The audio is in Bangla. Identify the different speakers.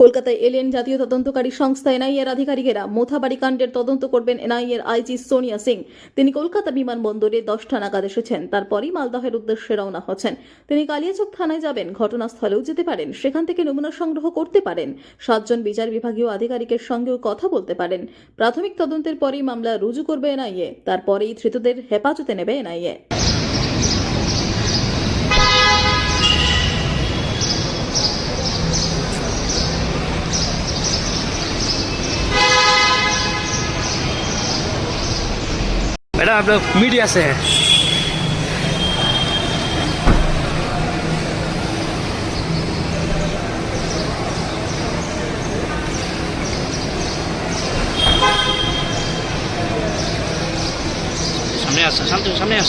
Speaker 1: কলকাতায় এলেন জাতীয় তদন্তকারী সংস্থা এনআইএর আধিকারিকেরা। মোথাবাড়ি কাণ্ডের তদন্ত করবেন এনআইএর আইজি সোনিয়া সিং। তিনি কলকাতা বিমানবন্দরে 10টা নাগাদ এসেছেন। তারপরই মালদহের উদ্দেশ্যে রওনা হচ্ছেন। তিনি কালিয়াচক থানায় যাবেন, ঘটনাস্থলেও যেতে পারেন, সেখান থেকে নমুনা সংগ্রহ করতে পারেন। 7 জন বিচার বিভাগীয় আধিকারিকের সঙ্গেও কথা বলতে পারেন। প্রাথমিক তদন্তের পরেই মামলা রুজু করবে এনআইএ। তারপরেই ধৃতদের হেফাজতে নেবে এনআইএ।
Speaker 2: मैडम आप लोग मीडिया से हैं। सामने आ सामने आ